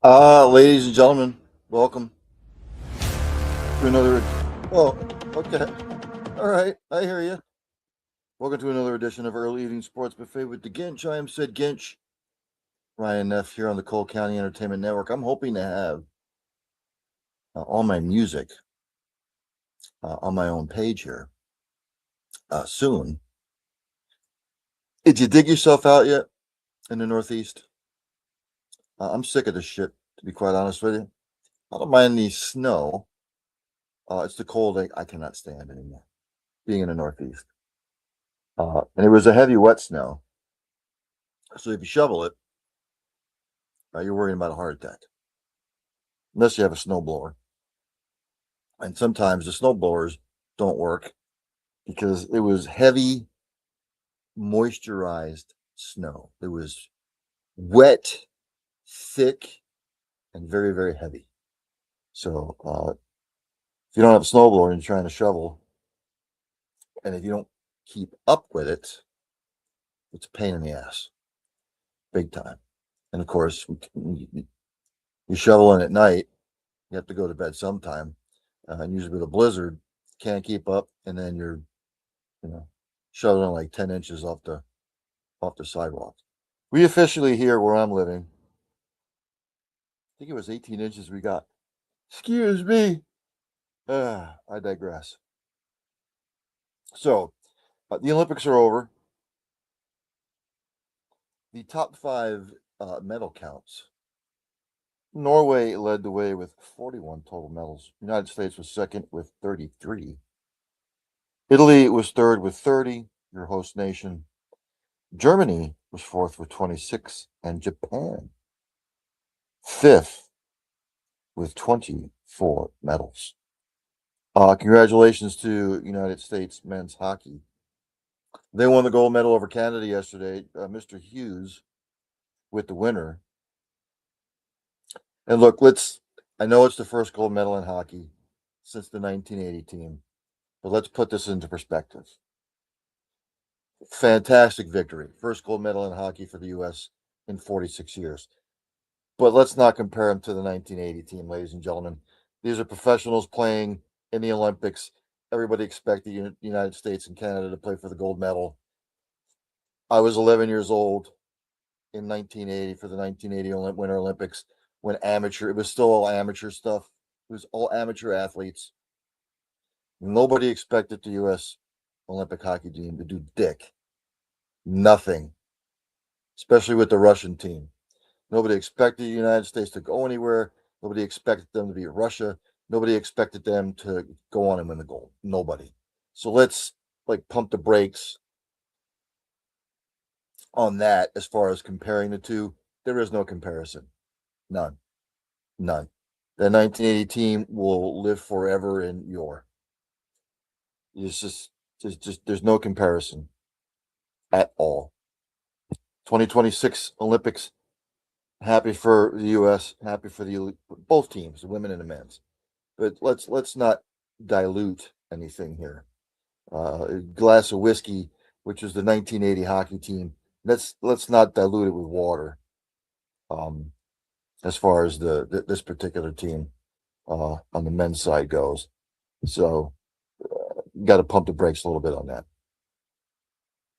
Ladies and gentlemen, welcome to another. Well, okay, all right, I hear you. Welcome to another edition of Early Evening Sports Buffet with the Ginch. I am Sid Ginch, Ryan Neff here on the Cole County Entertainment Network. I'm hoping to have all my music on my own page here soon. Did you dig yourself out yet in the Northeast? I'm sick of this shit, to be quite honest with you. I don't mind the snow. It's the cold I cannot stand anymore. Being in the Northeast. And it was a heavy, wet snow. So if you shovel it, you're worrying about a heart attack, unless you have a snowblower. And sometimes the snowblowers don't work because it was heavy, moisturized snow. It was wet, thick, and very, very heavy. So if you don't have a snowblower and you're trying to shovel, and if you don't keep up with it, it's a pain in the ass, big time. And of course, you shovel in at night, you have to go to bed sometime. And usually with a blizzard, can't keep up, and then you're, shoveling like 10 inches off the sidewalk. We officially here where I'm living, I think it was 18 inches we got. Excuse me. I digress. So, the Olympics are over. The top five medal counts. Norway led the way with 41 total medals. United States was second with 33. Italy was third with 30, your host nation. Germany was fourth with 26, and Japan fifth with 24 medals. Congratulations to United States men's hockey. They won the gold medal over Canada yesterday. Mr. Hughes with the winner. And look, I know it's the first gold medal in hockey since the 1980 team, but let's put this into perspective. Fantastic victory. First gold medal in hockey for the U.S. in 46 years. But let's not compare them to the 1980 team, ladies and gentlemen. These are professionals playing in the Olympics. Everybody expected the United States and Canada to play for the gold medal. I was 11 years old in 1980 for the 1980 Winter Olympics when it was still all amateur stuff. It was all amateur athletes. Nobody expected the U.S. Olympic hockey team to do dick. Nothing. Especially with the Russian team. Nobody expected the United States to go anywhere. Nobody expected them to beat Russia. Nobody expected them to go on and win the gold. Nobody. So let's pump the brakes on that as far as comparing the two. There is no comparison. None. The 1980 team will live forever in yore. It's just there's no comparison at all. 2026 Olympics. Happy for the U.S. Happy for both teams, the women and the men's. But let's not dilute anything here. A glass of whiskey, which was the 1980 hockey team. Let's not dilute it with water. As far as this particular team on the men's side goes, so got to pump the brakes a little bit on that.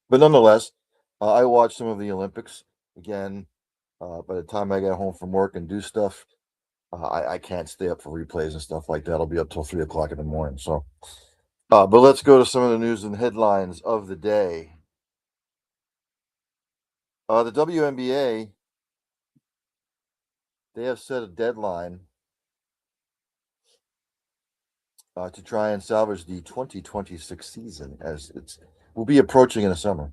But nonetheless, I watched some of the Olympics again. By the time I get home from work and do stuff, I can't stay up for replays and stuff like that. I'll be up till 3 o'clock in the morning. So, but let's go to some of the news and headlines of the day. The WNBA, they have set a deadline to try and salvage the 2026 season, as will be approaching in the summer.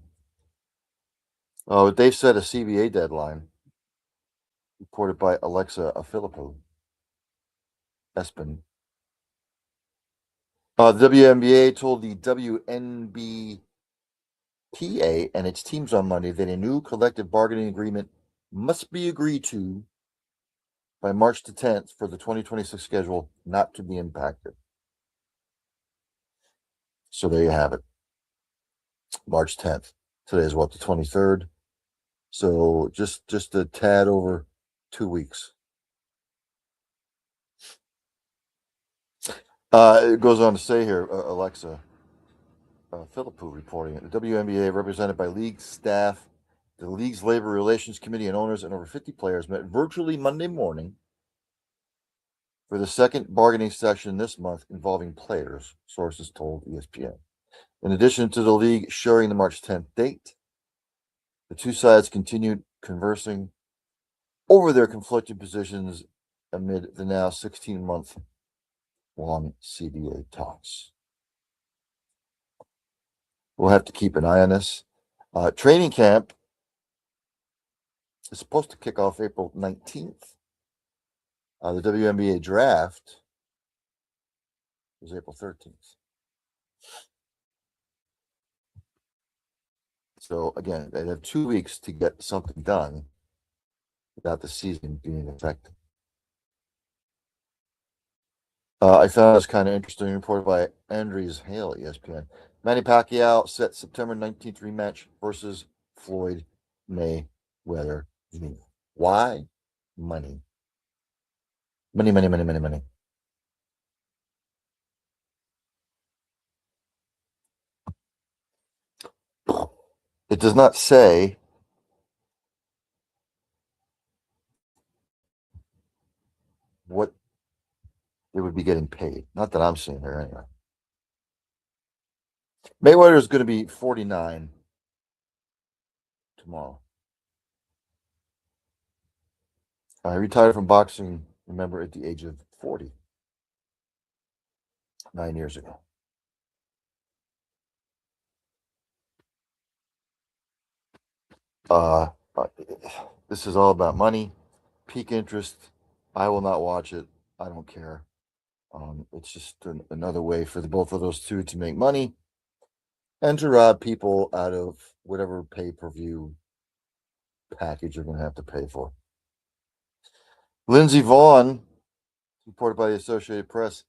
They've set a CBA deadline, reported by Alexa Filippo Espen. The WNBA told the WNBPA and its teams on Monday that a new collective bargaining agreement must be agreed to by March the 10th for the 2026 schedule not to be impacted. So there you have it. March 10th. Today is what, the 23rd? So just a tad over 2 weeks. It goes on to say here, Alexa Philippou reporting it. The WNBA, represented by league staff, the league's labor relations committee, and owners, and over 50 players, met virtually Monday morning for the second bargaining session this month involving players, sources told ESPN. In addition to the league sharing the March 10th date, the two sides continued conversing over their conflicting positions amid the now 16-month long CBA talks. We'll have to keep an eye on this. Training camp is supposed to kick off April 19th. The WNBA draft is April 13th. So, again, they have 2 weeks to get something done without the season being affected. I found this kind of interesting, reported by Andres Hale, ESPN. Manny Pacquiao set September 19th rematch versus Floyd Mayweather Jr. Why? Money. Money, money, money, money, money. It does not say what they would be getting paid. Not that I'm seeing there anyway. Mayweather is going to be 49 tomorrow. I retired from boxing, remember, at the age of 40, 9 years ago. This is all about money, peak interest. I will not watch it. I don't care. It's just another way for both of those two to make money and to rob people out of whatever pay-per-view package you're going to have to pay for. Lindsey Vonn, reported by the Associated Press,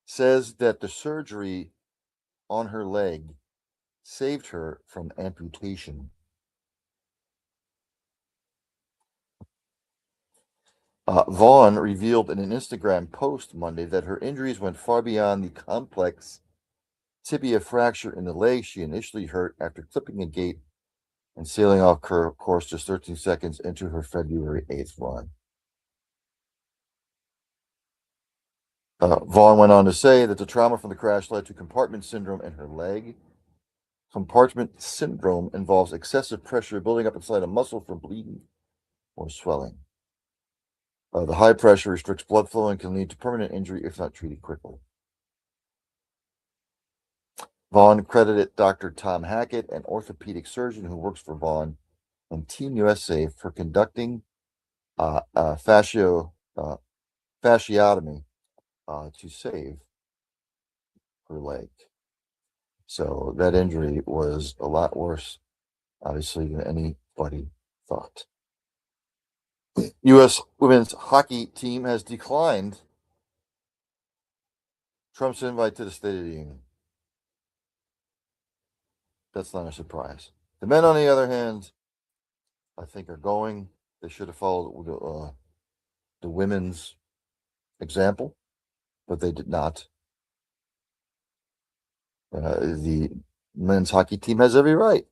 says that the surgery on her leg saved her from amputation. Vaughn revealed in an Instagram post Monday that her injuries went far beyond the complex tibia fracture in the leg she initially hurt after clipping a gate and sailing off course just 13 seconds into her February 8th run. Vaughn went on to say that the trauma from the crash led to compartment syndrome in her leg. Compartment syndrome involves excessive pressure building up inside a muscle from bleeding or swelling. The high pressure restricts blood flow and can lead to permanent injury if not treated quickly. Vaughn credited Dr. Tom Hackett, an orthopedic surgeon who works for Vaughn and Team USA, for conducting fasciotomy to save her leg. So that injury was a lot worse, obviously, than anybody thought. U.S. women's hockey team has declined Trump's invite to the State of the Union. That's not a surprise. The men, on the other hand, I think are going. They should have followed the women's example, but they did not. The men's hockey team has every right.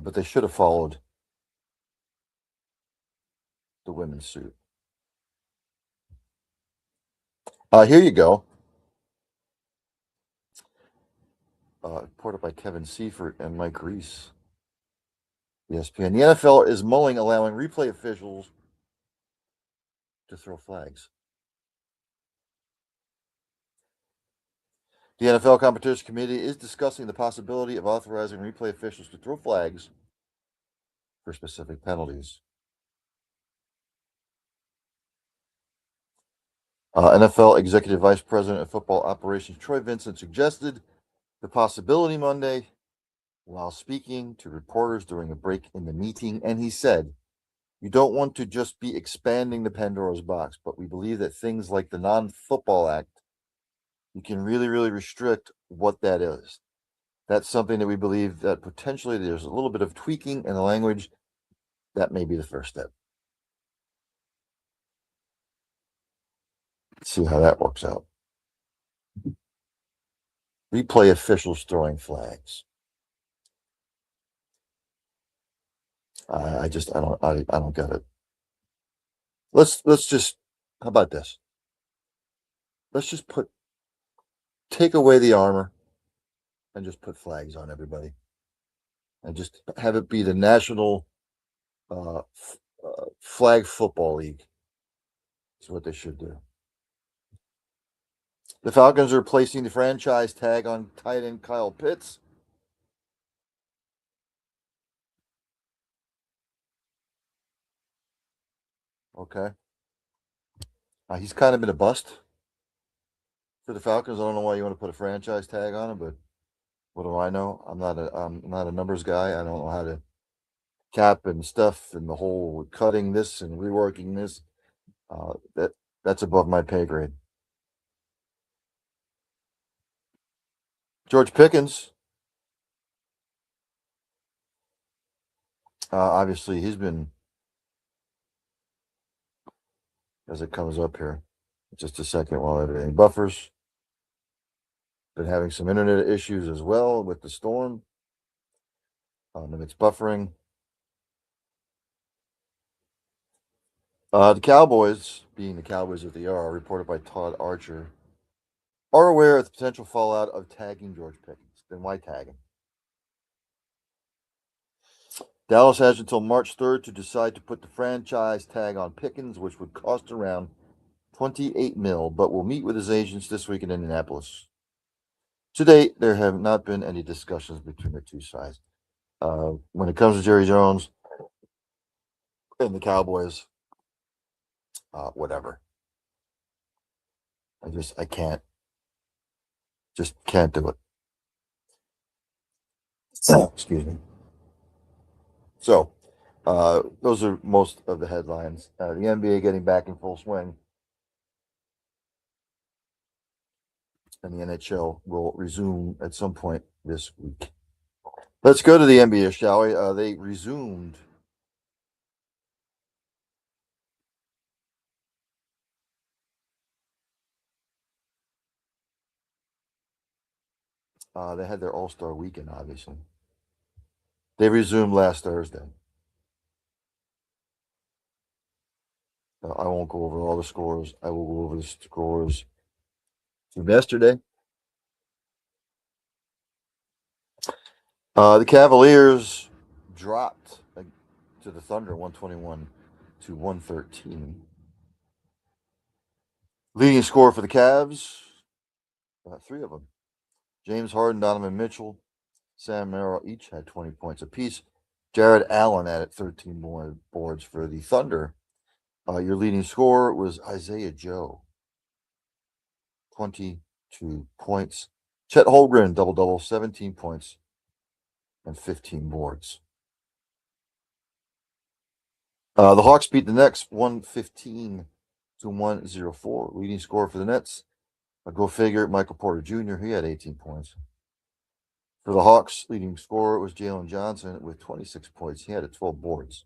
But they should have followed the women's suit. Here you go. Reported by Kevin Seifert and Mike Reese. ESPN. The NFL is mulling allowing replay officials to throw flags. The NFL Competition Committee is discussing the possibility of authorizing replay officials to throw flags for specific penalties. NFL Executive Vice President of Football Operations Troy Vincent suggested the possibility Monday while speaking to reporters during a break in the meeting, and he said, "You don't want to just be expanding the Pandora's box, but we believe that things like the Non-Football Act, you can really, really restrict what that is. That's something that we believe that potentially there's a little bit of tweaking in the language. That may be the first step." See how that works out. Replay officials throwing flags. I don't get it. Let's just, how about this? Let's just take away the armor and just put flags on everybody, and just have it be the National Flag Football League. Is what they should do. The Falcons are placing the franchise tag on tight end Kyle Pitts. Okay. He's kind of been a bust for the Falcons. I don't know why you want to put a franchise tag on him, but what do I know? I'm not a numbers guy. I don't know how to cap and stuff and the whole cutting this and reworking this. That's above my pay grade. George Pickens, obviously, he's been, as it comes up here, just a second while everything buffers. Been having some internet issues as well with the storm. And it's buffering. The Cowboys, being the Cowboys that they are, reported by Todd Archer, are aware of the potential fallout of tagging George Pickens. Then why tag him? Dallas has until March 3rd to decide to put the franchise tag on Pickens, which would cost around $28 million, but will meet with his agents this week in Indianapolis. To date, there have not been any discussions between the two sides. When it comes to Jerry Jones and the Cowboys, whatever. I can't do it. Excuse me. So, those are most of the headlines. The NBA getting back in full swing, and the NHL will resume at some point this week. Let's go to the NBA, shall we? They resumed. They had their All-Star weekend, obviously. They resumed last Thursday. I won't go over all the scores. I will go over the scores from yesterday. The Cavaliers dropped to the Thunder 121 to 113. Leading scorer for the Cavs, three of them. James Harden, Donovan Mitchell, Sam Merrill each had 20 points apiece. Jared Allen added 13 more boards for the Thunder. Your leading scorer was Isaiah Joe, 22 points. Chet Holmgren, double-double, 17 points and 15 boards. The Hawks beat the Knicks 115 to 104. Leading scorer for the Nets, go figure, Michael Porter Jr., he had 18 points. For the Hawks, leading scorer was Jalen Johnson with 26 points. He had 12 boards.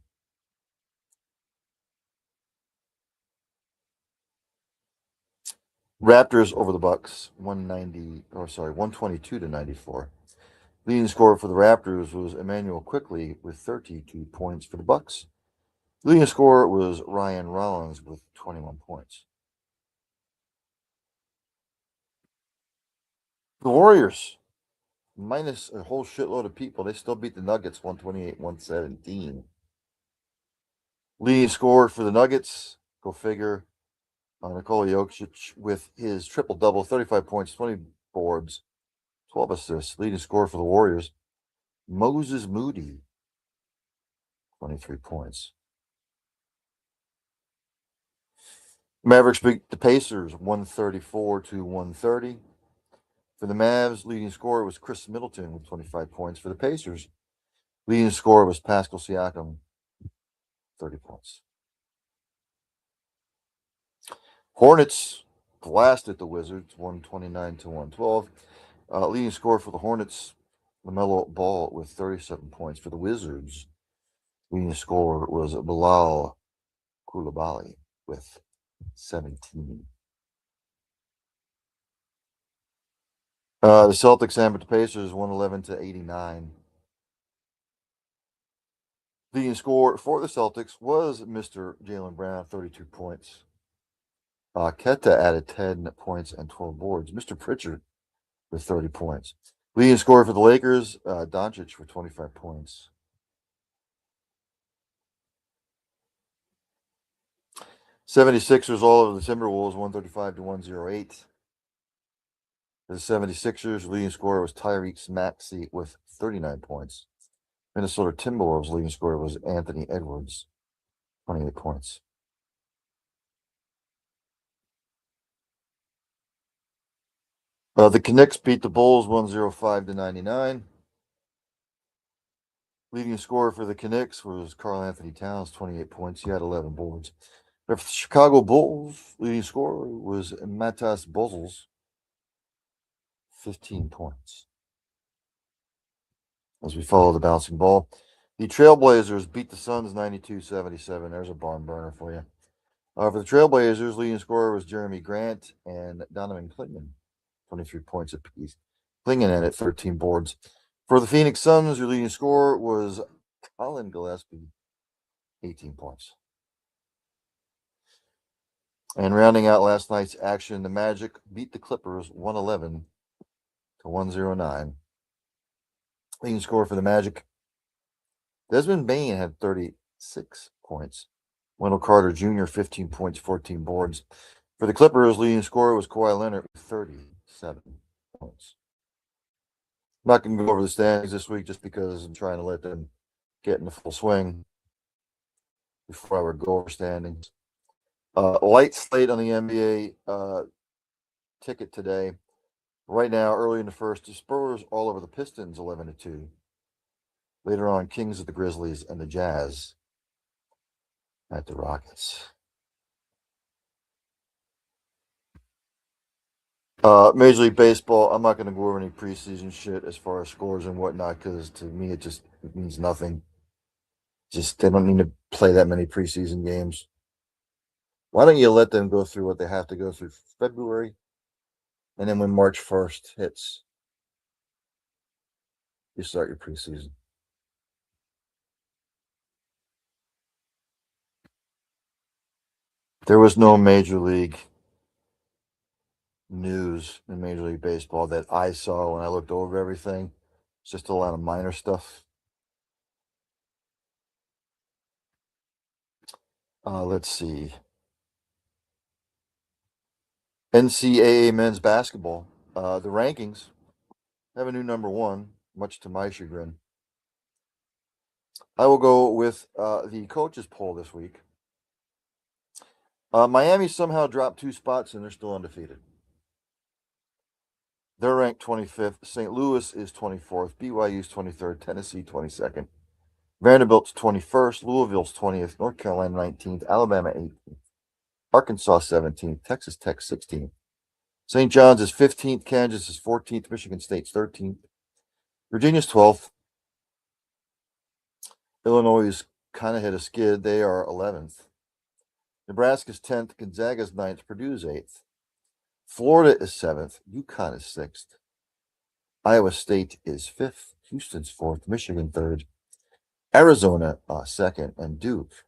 Raptors over the Bucks, 122 to 94. Leading scorer for the Raptors was Emmanuel Quickley with 32 points for the Bucks. Leading scorer was Ryan Rollins with 21 points. The Warriors, minus a whole shitload of people, they still beat the Nuggets 128-117. Leading scorer for the Nuggets, go figure, Nikola Jokic with his triple-double, 35 points, 20 boards, 12 assists. Leading scorer for the Warriors, Moses Moody, 23 points. Mavericks beat the Pacers 134 to 130. For the Mavs, leading scorer was Chris Middleton with 25 points. For the Pacers, leading scorer was Pascal Siakam, 30 points. Hornets blasted the Wizards 129 to 112. Leading scorer for the Hornets, LaMelo Ball with 37 points. For the Wizards, leading scorer was Bilal Coulibaly with 17. The Celtics hammered the Pacers 111-89. Leading scorer for the Celtics was Mr. Jaylen Brown, 32 points. Keta added 10 points and 12 boards. Mr. Pritchard with 30 points. Leading scorer for the Lakers, Doncic with 25 points. '76ers all over the Timberwolves, 135-108. The '76ers leading scorer was Tyrese Maxey with 39 points. Minnesota Timberwolves leading scorer was Anthony Edwards, 28 points. The Knicks beat the Bulls 105-99. Leading scorer for the Knicks was Karl Anthony Towns, 28 points. He had 11 boards. But for the Chicago Bulls, leading scorer was Matas Bozels, 15 points. As we follow the bouncing ball, the Trailblazers beat the Suns 92-77. There's a barn burner for you. For the Trailblazers, leading scorer was Jeremy Grant and Donovan Klingman, 23 points apiece. Klingman at 13 boards. For the Phoenix Suns, your leading scorer was Colin Gillespie, 18 points. And rounding out last night's action, the Magic beat the Clippers 111-109. Leading scorer for the Magic, Desmond Bane had 36 points. Wendell Carter Jr., 15 points, 14 boards. For the Clippers, leading scorer was Kawhi Leonard with 37 points. I'm not going to go over the standings this week just because I'm trying to let them get in the full swing before I would go over standings. Light slate on the NBA ticket today. Right now, early in the first, the Spurs all over the Pistons, 11-2. Later on, Kings of the Grizzlies and the Jazz at the Rockets. Major League Baseball, I'm not going to go over any preseason shit as far as scores and whatnot because to me it means nothing. Just they don't need to play that many preseason games. Why don't you let them go through what they have to go through February, and then when March 1st hits, you start your preseason. There was no Major League news in Major League Baseball that I saw when I looked over everything. It's just a lot of minor stuff. Let's see. NCAA men's basketball. The rankings have a new number one, much to my chagrin. I will go with the coaches poll this week. Miami somehow dropped 2 spots and they're still undefeated. They're ranked 25th. St. Louis is 24th. BYU is 23rd. Tennessee 22nd. Vanderbilt's 21st. Louisville's 20th. North Carolina 19th. Alabama 18th. Arkansas 17th. Texas Tech 16th. St. John's is 15th. Kansas is 14th. Michigan State's 13th. Virginia's 12th. Illinois is kind of hit a skid. They are 11th. Nebraska's 10th. Gonzaga's 9th. Purdue's 8th. Florida is 7th. UConn is 6th. Iowa State is 5th. Houston's 4th. Michigan 3rd. Arizona 2nd. And Duke,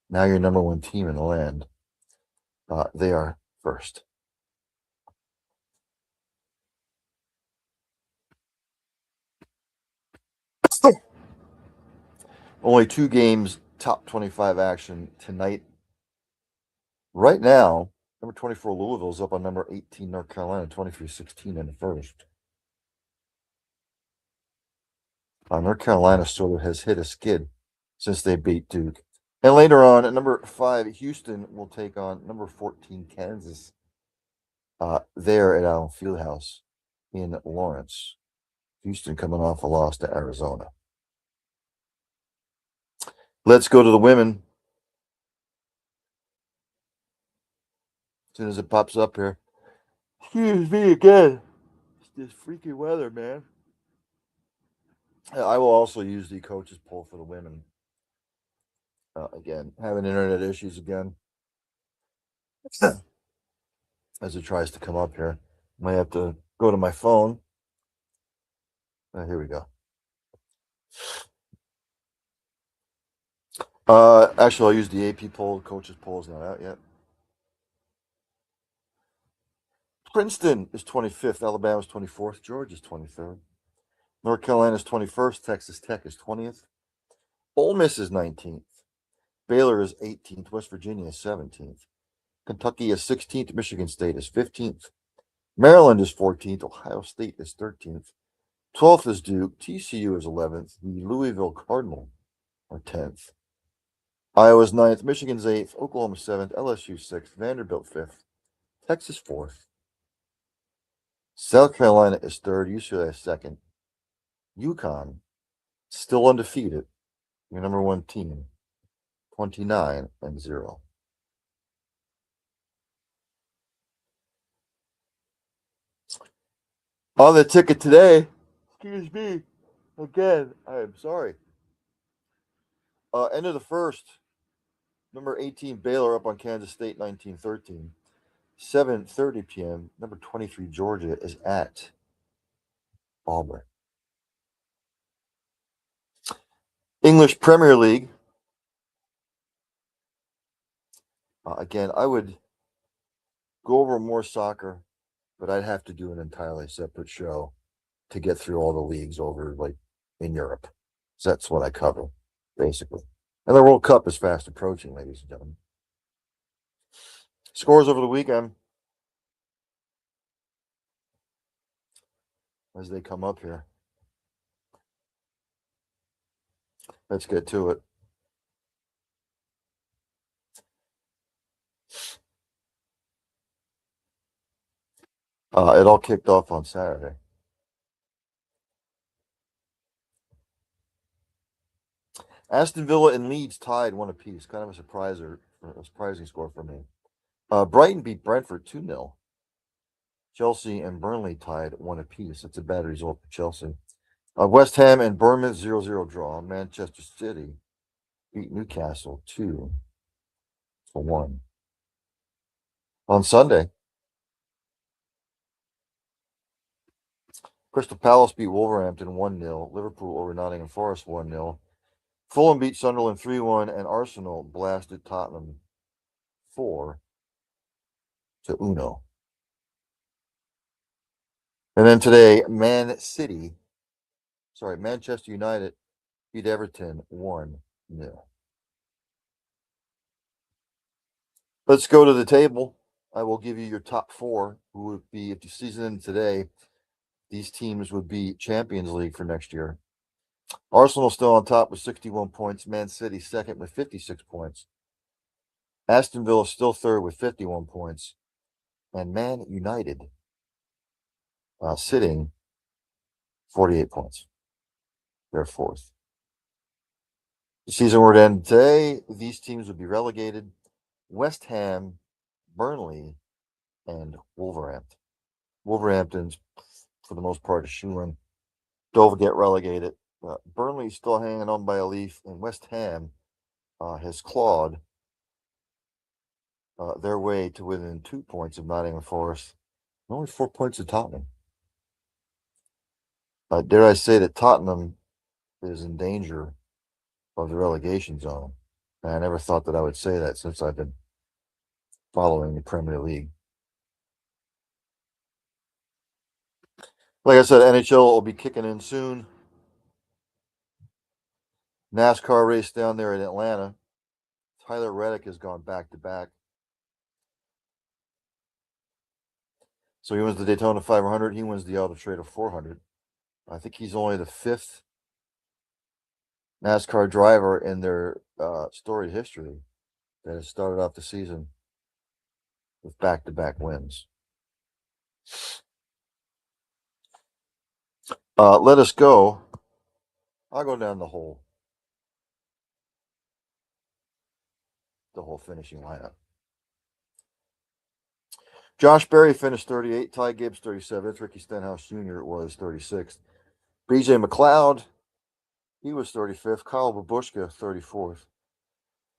now your number one team in the land, they are 1st. Only 2 games, top 25 action tonight. Right now, number 24 Louisville is up on number 18 North Carolina, 23-16 in the first. North Carolina sort of has hit a skid since they beat Duke. And later on, at number 5, Houston will take on number 14 Kansas there at Allen Fieldhouse in Lawrence. Houston coming off a loss to Arizona. Let's go to the women. As soon as it pops up here. Excuse me again. It's this freaking weather, man. I will also use the coaches poll for the women. Again, having internet issues again. As it tries to come up here. Might have to go to my phone. Here we go. Actually, I'll use the AP poll. Coaches poll is not out yet. Princeton is 25th. Alabama is 24th. Georgia is 23rd. North Carolina is 21st. Texas Tech is 20th. Ole Miss is 19th. Baylor is 18th. West Virginia is 17th. Kentucky is 16th. Michigan State is 15th. Maryland is 14th. Ohio State is 13th. 12th is Duke. TCU is 11th. The Louisville Cardinal are 10th. Iowa's 9th. Michigan's 8th. Oklahoma 7th. LSU 6th. Vanderbilt 5th. Texas 4th. South Carolina is 3rd. UCLA is 2nd. UConn, still undefeated. Your number one team. 29-0. On the ticket today, excuse me, again, I am sorry. End of the first, number 18 Baylor up on Kansas State 19-13. 7:30 p.m. Number 23 Georgia is at Auburn. English Premier League. Again, I would go over more soccer, but I'd have to do an entirely separate show to get through all the leagues over like in Europe. So that's what I cover, basically. And the World Cup is fast approaching, ladies and gentlemen. Scores over the weekend as they come up here. Let's get to it. It all kicked off on Saturday. Aston Villa and Leeds tied 1 apiece. Kind of a surprising score for me. Brighton beat Brentford 2-0. Chelsea and Burnley tied 1 apiece. That's a bad result for Chelsea. West Ham and Bournemouth 0-0 draw. Manchester City beat Newcastle 2-1. On Sunday, Crystal Palace beat Wolverhampton 1-0. Liverpool over Nottingham Forest 1-0. Fulham beat Sunderland 3-1, and Arsenal blasted Tottenham 4-1. And then today, Manchester United beat Everton 1-0. Let's go to the table. I will give you your top 4, who would be, if the season ended today, these teams would be Champions League for next year. Arsenal still on top with 61 points. Man City second with 56 points. Aston Villa still third with 51 points. And Man United sitting 48 points. They're fourth. The season were to end today. These teams would be relegated. West Ham, Burnley, and Wolverhampton. Wolverhampton's, for the most part, a shoe-in. Don't get relegated. Burnley's still hanging on by a leaf, and West Ham has clawed their way to within 2 points of Nottingham Forest, and only 4 points of Tottenham. Dare I say that Tottenham is in danger of the relegation zone? And I never thought that I would say that since I've been following the Premier League. Like I said, NHL will be kicking in soon. NASCAR race down there in Atlanta. Tyler Reddick has gone back-to-back. So he wins the Daytona 500. He wins the Auto Trader 400. I think he's only the 5th NASCAR driver in their storied history that has started off the season with back-to-back wins. Let us go. I'll go down the whole finishing lineup. Josh Berry finished 38. Ty Gibbs 37th. Ricky Stenhouse Jr. was 36th. B.J. McLeod, he was 35th. Kyle Babushka 34th.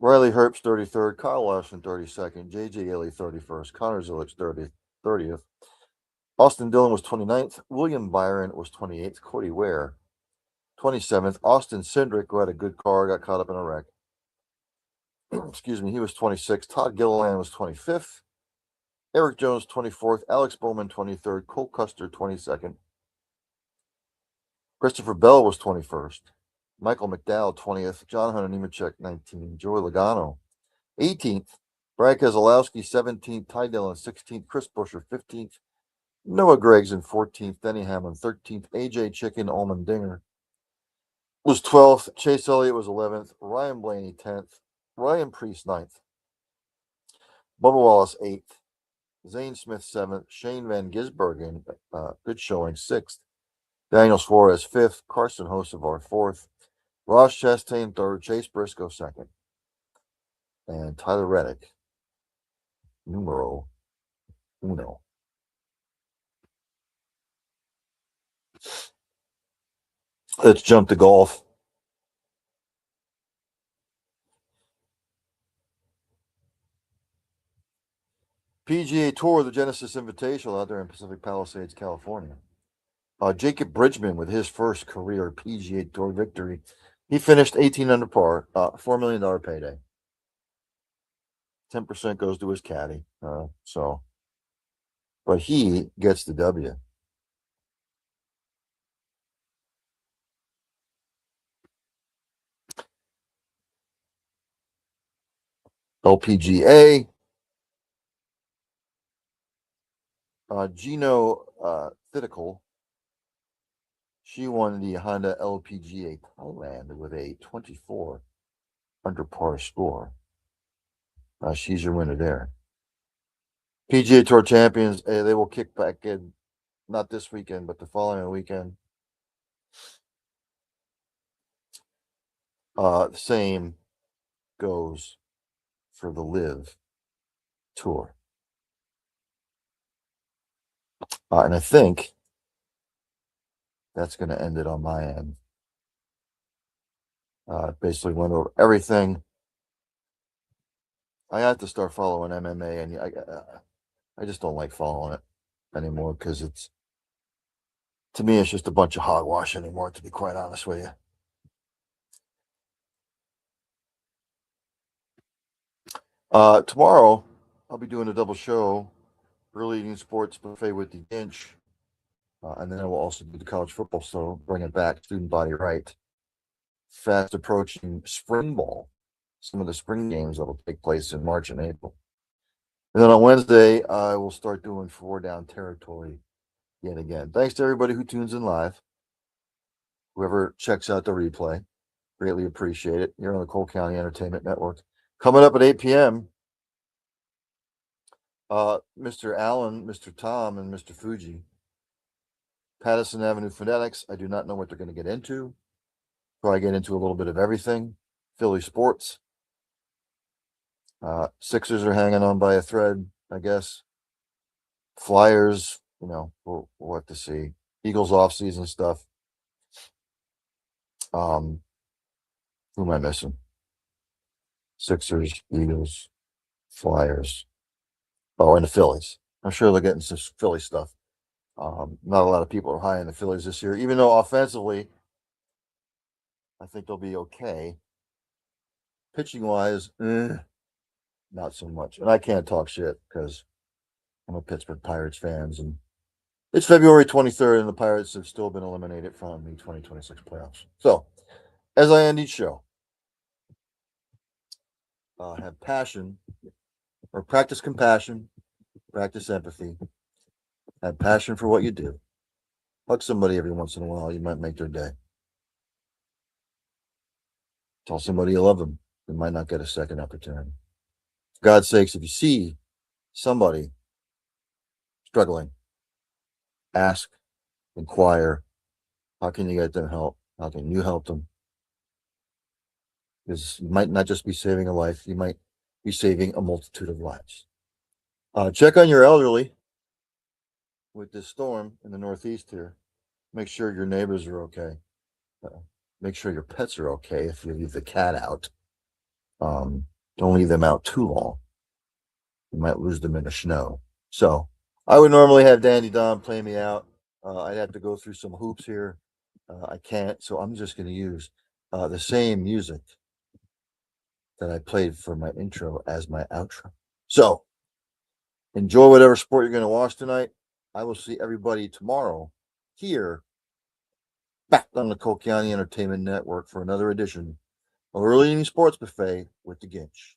Riley Herbst 33rd. Kyle Larson 32nd. J.J. Ely 31st. Connor Zilic 30th. Austin Dillon was 29th. William Byron was 28th. Cody Ware, 27th. Austin Cindric, who had a good car, got caught up in a wreck. Excuse me, he was 26th. Todd Gilliland was 25th. Eric Jones, 24th. Alex Bowman, 23rd. Cole Custer, 22nd. Christopher Bell was 21st. Michael McDowell, 20th. John Hunter Nemechek, 19th. Joey Logano, 18th. Brad Keselowski, 17th. Ty Dillon, 16th. Chris Buescher, 15th. Noah Gragson, 14th. Denny Hamlin, 13th. AJ Chicken Allmendinger was 12th. Chase Elliott was 11th. Ryan Blaney, 10th. Ryan Preece, 9th. Bubba Wallace, 8th. Zane Smith, 7th. Shane Van Gisbergen, good showing, 6th. Daniel Suarez, 5th. Carson Hocevar, 4th. Ross Chastain, 3rd. Chase Briscoe, 2nd. And Tyler Reddick, numero uno. Let's jump to golf. PGA Tour, the Genesis Invitational out there in Pacific Palisades, California. Jacob Bridgman with his first career PGA Tour victory. He finished 18 under par, $4 million payday. 10% goes to his caddy. But he gets the W. LPGA. Gino Thitical. She won the Honda LPGA Thailand with a 24 under par score. She's your winner there. PGA Tour champions, they will kick back in, not this weekend, but the following weekend. The same goes for the Live Tour. And I think that's going to end it on my end. Basically went over everything. I have to start following MMA, and I just don't like following it anymore because to me, it's just a bunch of hogwash anymore, to be quite honest with you. Tomorrow, I'll be doing a double show, Early Eating Sports Buffet with the Ginch. And then I will also do the college football show, bring it back, Student Body Right. Fast approaching spring ball, some of the spring games that will take place in March and April. And then on Wednesday, I will start doing 4 Down Territory yet again. Thanks to everybody who tunes in live. Whoever checks out the replay, greatly appreciate it. You're on the Cole County Entertainment Network. Coming up at 8 p.m., Mr. Allen, Mr. Tom, and Mr. Fuji. Patterson Avenue Phonetics. I do not know what they're going to get into. Probably get into a little bit of everything. Philly sports. Sixers are hanging on by a thread, I guess. Flyers, we'll have to see. Eagles off-season stuff. Who am I missing? Sixers, Eagles, Flyers. Oh, and the Phillies. I'm sure they're getting some Philly stuff. Not a lot of people are high on the Phillies this year, even though offensively, I think they'll be okay. Pitching-wise, not so much. And I can't talk shit because I'm a Pittsburgh Pirates fan, and it's February 23rd, and the Pirates have still been eliminated from the 2026 playoffs. So, as I end each show, have passion, or practice compassion, practice empathy, have passion for what you do. Hug somebody every once in a while. You might make their day. Tell somebody you love them. They might not get a second opportunity. For God's sakes, if you see somebody struggling, ask, inquire, how can you get them help? How can you help them? Because you might not just be saving a life, you might be saving a multitude of lives. Check on your elderly with this storm in the Northeast here. Make sure your neighbors are okay. Make sure your pets are okay if you leave the cat out. Don't leave them out too long. You might lose them in the snow. So I would normally have Dandy Don play me out. I'd have to go through some hoops here. I can't, so I'm just going to use the same music that I played for my intro as my outro. So enjoy whatever sport you're going to watch tonight. I will see everybody tomorrow here back on the Kokiani Entertainment Network for another edition of Early Evening Sports Buffet with the Ginch.